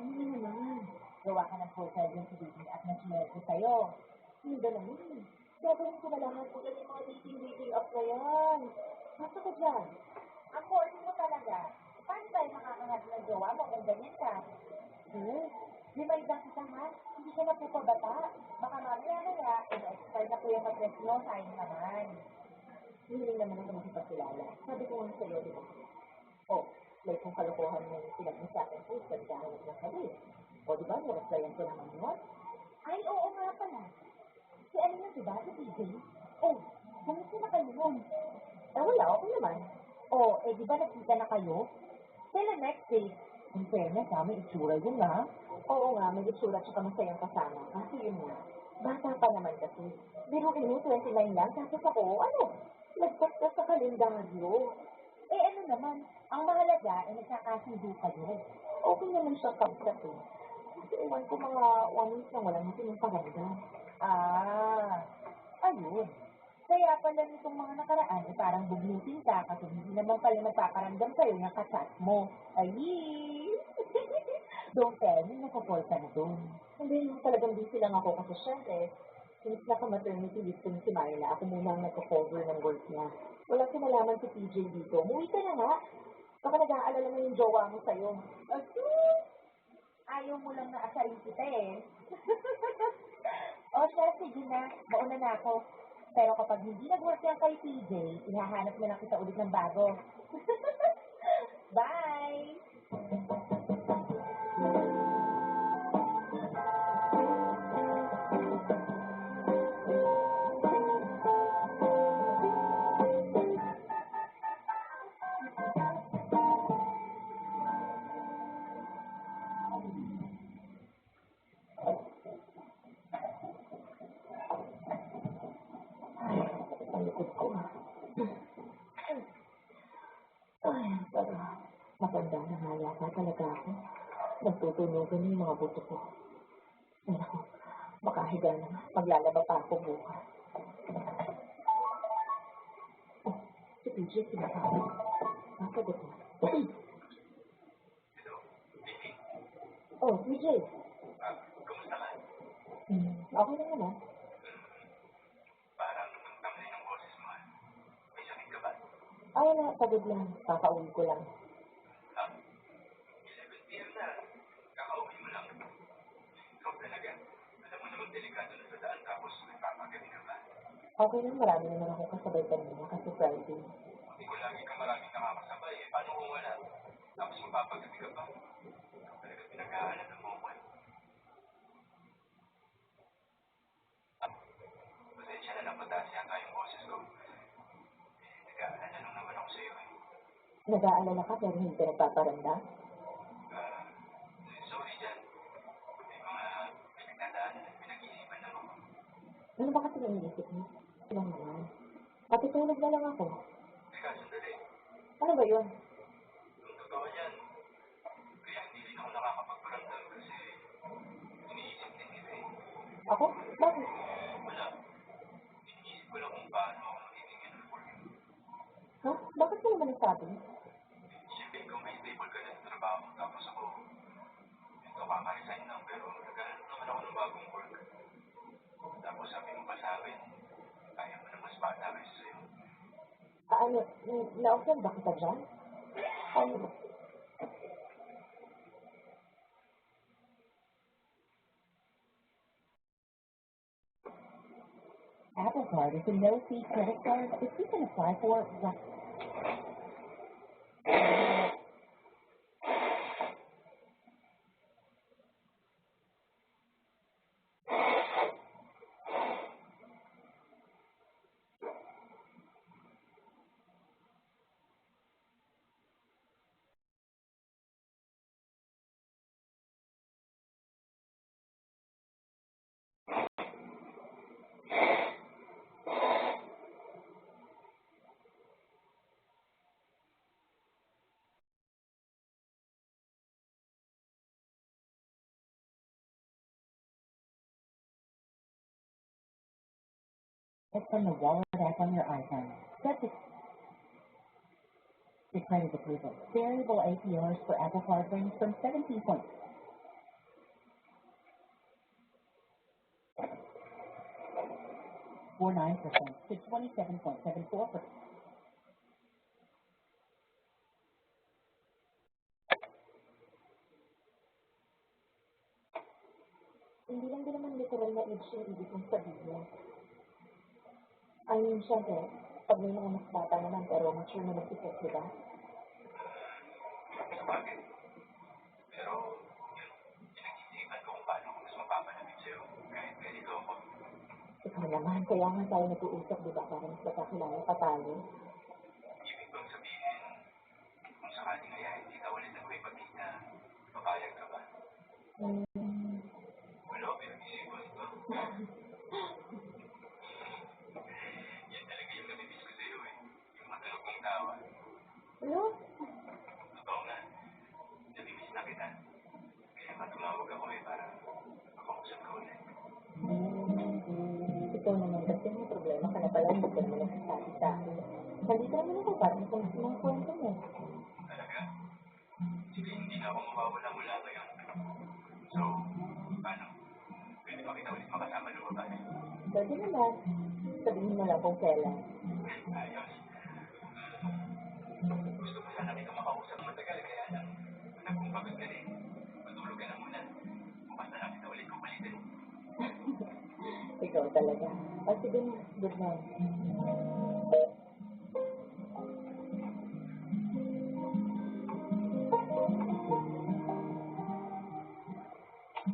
Ano na naman? Gawa ka ng profile yung sabihin at nasunod ko sa'yo. Hindi ba naman eh? Gagawin ko na lahat kung yung mga dating up na yan. Basta ko dyan. Ako, ano mo talaga? Paano tayo makakahanap ng jowa mo kung ganyan ka? Hmm? Di ba ibang kita ha? Hindi ka na po pabata. Baka mamaya-maya, ina-expire na po yung address mo, sayang naman. Hiling naman ako makipagkilala. Sabi ko nga sa'yo, di ba? O, may kung kalokohan mo yung pinag sa akin po, sa naghahanap ng kalit. O, di ba, nirasayan ko naman yun? Ay, oo nga pala. Si ano yun, di ba? Si PJ? Oh, kumusta na kayo nun? Eh, wala, okay naman. Oh, eh, di ba nakita na kayo? Kailan next date? In fairness, ha, may itsura yun, ha? Oo nga, may itsura tsaka masayang kasama. Kasi yun nga, bata pa naman kasi. Biruin mo, 29 lang, tapos ako, ano, nagpas ka sa kalendaryo. Eh, ano naman, ang mahalaga, eh, nagkakasundo kayo. Okay naman siya kapsat, eh. Kasi iwan ko mga 1 week na wala natin yung paramdam. Ah, ayun. Kaya pala nitong mga nakaraan, eh, parang bugnutin ka kasi hindi naman pala nagpaparamdam sa'yo yung kasat mo. Ay, don't tell me, nakapol ka na doon. Hindi, talagang busy lang ako kasi syempre, since naka-maternity leave ko si Myla, ako muna ang nagko-cover ng work niya. Wala kinalaman si PJ dito. Umuwi ka na nga. Baka nag-aalala mo yung jowa mo sa'yo. Ay, ayaw mo lang na asarin kita eh. O siya, sige na. Mauna na ako. Pero kapag hindi nag-work yan kay PJ, ihahanap na lang kita ulit ng bago. Bye! Ay, ang likod ko. Ay, pero matanda na nga yata talaga ako. Nagtutunugan na yung mga buto ko. Ay, naku, baka higa na. Maglalaba pa ako bukas. Oh, si PJ sinasabi. Nakagot na. Oh, PJ. Kumusta ka? Okay na naman. Parang tamlay ng boses mo. May sakit ka ba? Ay, na, pagod lang. Kakauwi ko lang. Ah, 11 p.m. na. Kakauwi mo lang. Ikaw talaga. Alam mo naman delikado na sa daan tapos nagpapagabi ka ba? Okay lang, marami naman akong kasabay kanina kasi Friday. Hindi ko lagi ka maraming nakakasabay eh. Paano kung wala? Tapos magpapagabi ka pa. Ikaw talaga pinag-aaral ng mo ko eh. Ah, pasensya na napataas yata yung boses ko. Nag-aalala lang naman ako sa'yo eh. Nag-aalala ka pero hindi ka nagpaparanda? Ah, sorry dyan. May mga pinagdadaanan at pinag-iisipan lang ako. Ano ba kasi iniisip mo? Lang naman. Patutulog na lang ako. Teka, sandali. Ano ba yun? Kung totoo yan, kaya hindi rin ako nakakapagparamdam kasi iniisip din nila eh. Ako? Bakit? Wala. Iniisip ko lang kung paano ako magiging enough for you. Ha? Bakit ka naman nagsabi? Siyempre, ikaw may stable ka na sa trabaho. Tapos ako, ito kaka-resign lang pero naghahanap naman ako ng bagong work. Tapos sabi mo pa sa akin, kaya mo na mas bata kaysa sa'yo. Ano, na-offend ba kita dyan? Ano, Apple Card is a no-fee credit card that you can apply for right. From the wallet app on your iPhone. Set the credit approval. Variable APRs for Apple Card range from 17 points. to 27.74%. Hindi lang din naman literal na age yung ibig kong sabihin. I mean, syempre, pag may mga mas bata naman pero mature na nag-isip, di ba? Sabagay. Pero, yun, pinag-isipan ko kung paano ko mas mapapanamit sa'yo kahit ganito ako. Ikaw naman, kaya nga tayo nag-uusap, di ba? Para mas magkakilala pa tayo. Ibig bang sabihin, kung sakaling kaya hindi ka ulit nagpipagkita, papayag ka ba? Wala ko pinag-isipan ko. Yan talaga yung nabibis ko sa'yo eh. Yung matulog kong tawa. Ano? Totoo nga, nabibis na kita. Kaya nga tumawag ako eh para makausap ka ulit. Ikaw naman kasi may problema ka na pala, hindi ka naman nagsasabi sa akin. Nandito naman ako para sa mga kwento mo. Talaga? Sige, hindi na ako mawawala mula ngayon. So, paano? Pwede pa kita ulit makasama lumabas. Pwede naman. Sabihin mo lang kung kailan. Ayos. Gusto ko sana kita makausap matagal kaya lang. Anak kong pagod ka rin. Matulog ka na muna. Bukas na lang kita ulit kukulitin. Ikaw talaga. O sige na, good night.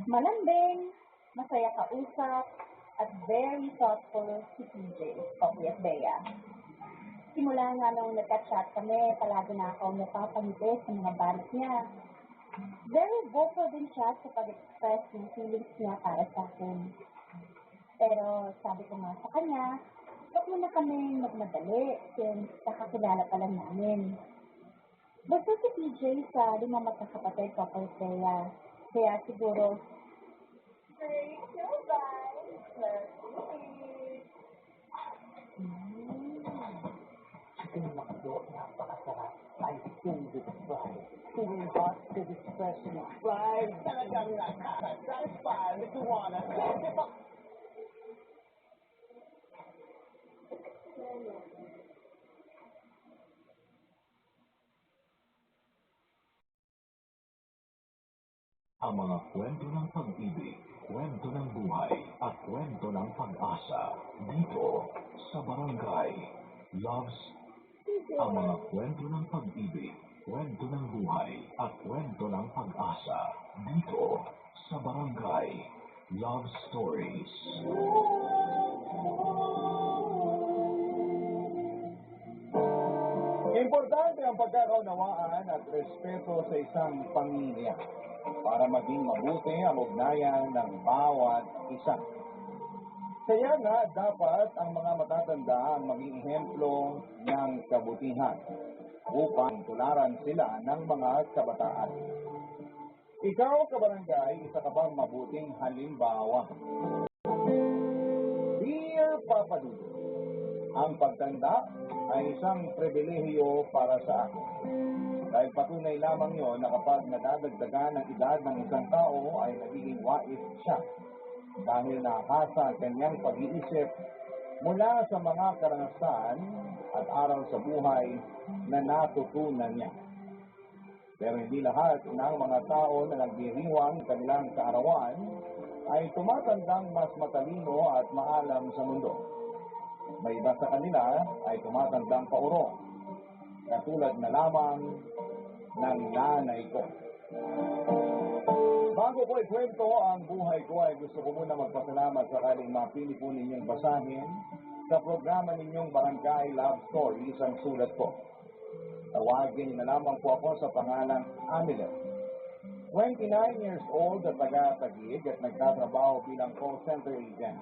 Malambing, masaya kausap, at very thoughtful si PJ, Poppy at Bea. Simula nga nung nagka-chat kami, palagi na ako napapangiti sa mga balat niya. Very vocal din siya sa pag-express ng feelings niya para sa akin. Pero sabi ko nga sa kanya, huwag mo na kami magmadali since kakakilala pa lang namin. Basta si PJ sa 5 magkakapatid, Poppy at Bea. Kaya siguro, great, so guys, let's eat. Chicken McDo, napakasarap. I think it's fried. Feeling hot to this freshly fried. Talagang nakaka-satisfy with you wanna. Ang mga kwento ng pag-ibig, kwento ng buhay, at kwento ng pag-asa dito sa Barangay Loves. Ang mga kwento ng pag-ibig, kwento ng buhay, at kwento ng pag-asa dito sa Barangay Love Stories. Importante ang pagkakaunawaan at respeto sa isang pamilya para maging mabuti ang ugnayan ng bawat isa. Kaya nga dapat ang mga matatanda ang maging ehemplo ng kabutihan upang tularan sila ng mga kabataan. Ikaw, kabarangay, isa ka bang mabuting halimbawa? Dear Papa Dudu, ang pagtanda ay isang pribilehiyo para sa akin. Dahil patunay lamang yon na kapag nadadagdagan ang edad ng isang tao ay nagiging wais siya dahil nakakasa ang kanyang pag-iisip mula sa mga karanasan at aral sa buhay na natutunan niya. Pero hindi lahat ng mga tao na nagdiriwang kanilang kaarawan ay tumatandang mas matalino at maalam sa mundo. May iba sa kanila ay tumatandang paurong, katulad na lamang ng nanay ko. Bago ko ikwento ang buhay ko ay gusto ko muna magpasalamat sakaling mapili po ninyong basahin sa programa ninyong Barangay Love Stories ang sulat ko. Tawagin na lamang po ako sa pangalang Amelie. 29 years old at taga-Taguig at nagtatrabaho bilang call center agent.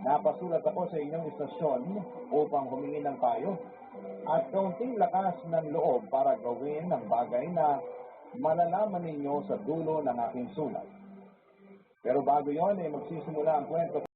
Napasulat ako sa inyong istasyon upang humingi ng payo at kaunting lakas ng loob para gawin ang bagay na malalaman ninyo sa dulo ng aking sulat. Pero bago yon ay magsisimula ang kwento